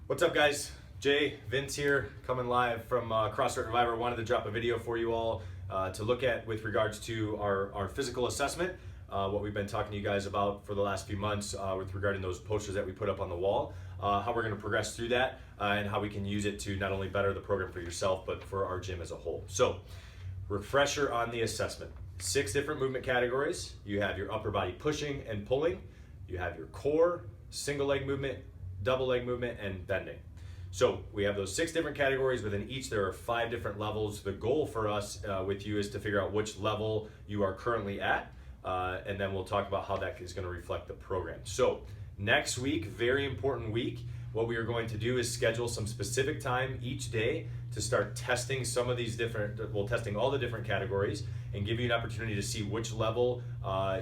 What's up, guys? Jay, Vince here, coming live from Crossfit Reviver. Wanted to drop a video for you all to look at with regards to our physical assessment, what we've been talking to you guys about for the last few months with regarding those posters that we put up on the wall, how we're going to progress through that, and how we can use it to not only better the program for yourself, but for our gym as a whole. So, refresher on the assessment. 6 different movement categories. You have your upper body pushing and pulling. You have your core, single leg movement, double leg movement, and bending. So we have those 6 different categories. Within each there are 5 different levels. The goal for us with you is to figure out which level you are currently at, and then we'll talk about how that is going to reflect the program. So next week, very important week, what we are going to do is schedule some specific time each day to start testing some of these different, testing all the different categories and give you an opportunity to see which level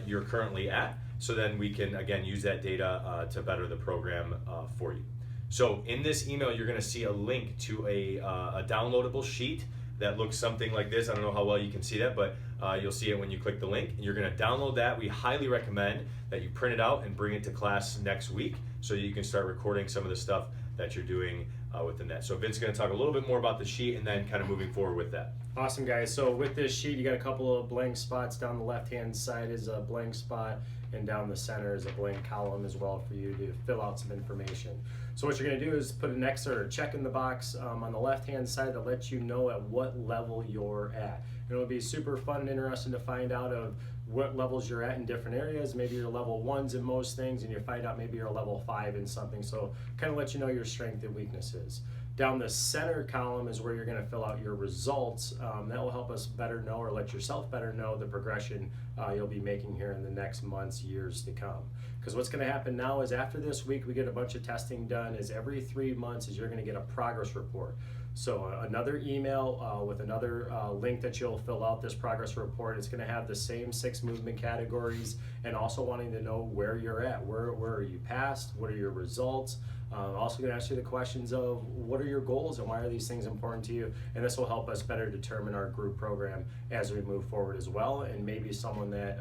you're currently at. So then we can, again, use that data to better the program for you. So in this email, you're going to see a link to a downloadable sheet that looks something like this. I don't know how well you can see that, but you'll see it when you click the link. You're going to download that. We highly recommend that you print it out and bring it to class next week so you can start recording some of the stuff that you're doing within that. So Vince is going to talk a little bit more about the sheet and then kind of moving forward with that. Awesome, guys. So with this sheet, you got a couple of blank spots. Down the left-hand side is a blank spot, and down the center is a blank column as well for you to fill out some information. So what you're going to do is put an X or a check in the box on the left-hand side that lets you know at what level you're at. And it'll be super fun and interesting to find out of what levels you're at in different areas. Maybe you're level 1s in most things, and you find out maybe you're level 5 in something. So kind of let you know your strength and weaknesses. Down the center column is where you're going to fill out your results. That will help us better know, or let yourself better know, the progression you'll be making here in the next months, years to come. Because what's going to happen now is after this week, we get a bunch of testing done. Is every 3 months is you're going to get a progress report. So another email with another link that you'll fill out this progress report. It's going to have the same 6 movement categories, and also wanting to know where you're at. Where are you past? What are your results? Also going to ask you the questions of what are your goals and why are these things important to you, and this will help us better determine our group program as we move forward as well, and maybe someone that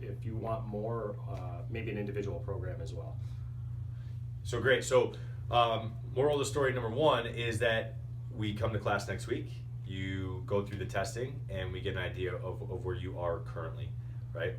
if you want more, maybe an individual program as well. So great. So moral of the story number 1 is that we come to class next week, you go through the testing, and we get an idea of where you are currently, right?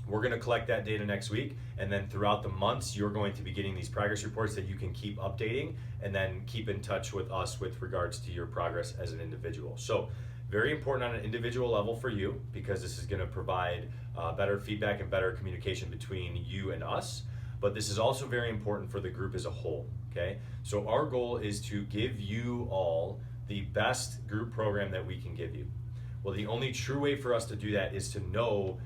We're going to collect that data next week, and then throughout the months, you're going to be getting these progress reports that you can keep updating, and then keep in touch with us with regards to your progress as an individual. So very important on an individual level for you, because this is going to provide better feedback and better communication between you and us. But this is also very important for the group as a whole, okay? So our goal is to give you all the best group program that we can give you. Well, the only true way for us to do that is to know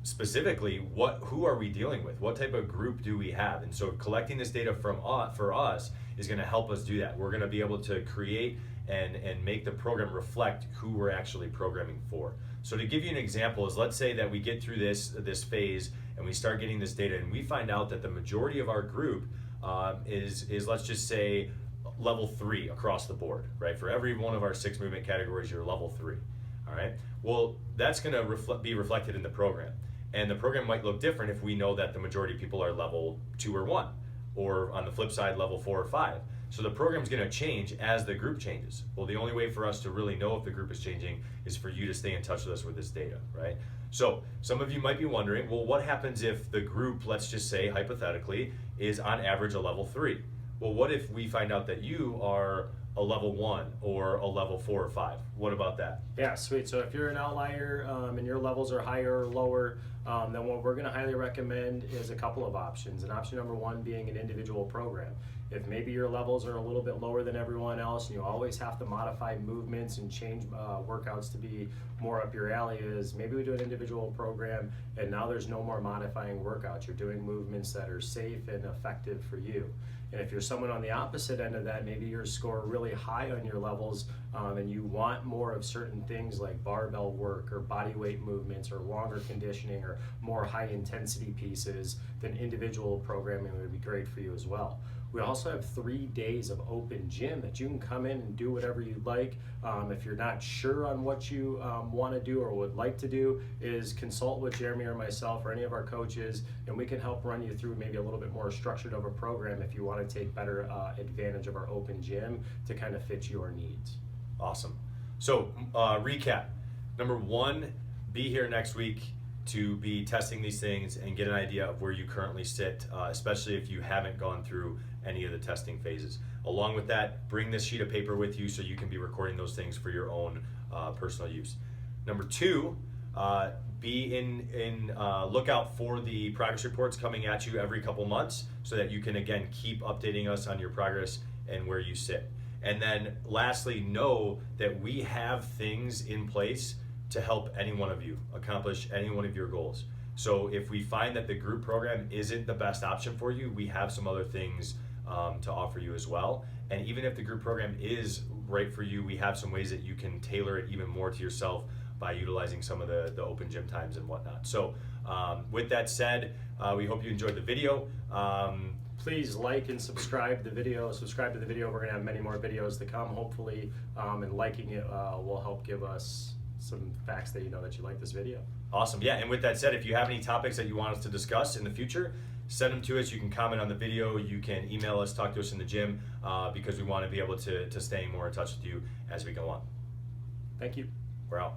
specifically who are we dealing with? What type of group do we have? And so collecting this data for us is going to help us do that. We're going to be able to create and make the program reflect who we're actually programming for. So to give you an example is, let's say that we get through this phase and we start getting this data, and we find out that the majority of our group is let's just say level 3 across the board, right? For every one of our 6 movement categories, you're level 3, all right? Well, that's going to be reflected in the program. And the program might look different if we know that the majority of people are level 2 or 1, or on the flip side, level 4 or 5. So the program's going to change as the group changes. Well, the only way for us to really know if the group is changing is for you to stay in touch with us with this data, right? So some of you might be wondering, well, what happens if the group, let's just say hypothetically, is on average a level 3? Well, what if we find out that you are a level 1 or a level 4 or 5? What about that? Yeah, sweet. So if you're an outlier and your levels are higher or lower, then what we're going to highly recommend is a couple of options. And option number 1 being an individual program. If maybe your levels are a little bit lower than everyone else, and you always have to modify movements and change workouts to be more up your alley, is maybe we do an individual program, and now there's no more modifying workouts. You're doing movements that are safe and effective for you. And if you're someone on the opposite end of that, maybe your score really high on your levels, and you want more of certain things like barbell work or body weight movements or longer conditioning or more high intensity pieces, then individual programming would be great for you as well. We also have 3 days of open gym that you can come in and do whatever you'd like. If you're not sure on what you want to do or would like to do, is consult with Jeremy or myself or any of our coaches, and we can help run you through maybe a little bit more structured of a program if you want to take better advantage of our open gym to kind of fit your needs. Awesome. So recap. Number 1, be here next week to be testing these things and get an idea of where you currently sit, especially if you haven't gone through any of the testing phases. Along with that, bring this sheet of paper with you so you can be recording those things for your own personal use. Number 2, be in lookout for the progress reports coming at you every couple months so that you can, again, keep updating us on your progress and where you sit. And then lastly, know that we have things in place to help any one of you accomplish any one of your goals. So if we find that the group program isn't the best option for you, we have some other things to offer you as well. And even if the group program is right for you, we have some ways that you can tailor it even more to yourself by utilizing some of the open gym times and whatnot. So with that said, we hope you enjoyed the video. Please like and subscribe to the video. Subscribe to the video. We're going to have many more videos to come, hopefully, and liking it will help give us some facts that you know that you like this video. Awesome. Yeah, and with that said, if you have any topics that you want us to discuss in the future, send them to us. You can comment on the video. You can email us, talk to us in the gym, because we want to be able to stay more in touch with you as we go on. Thank you. We're out.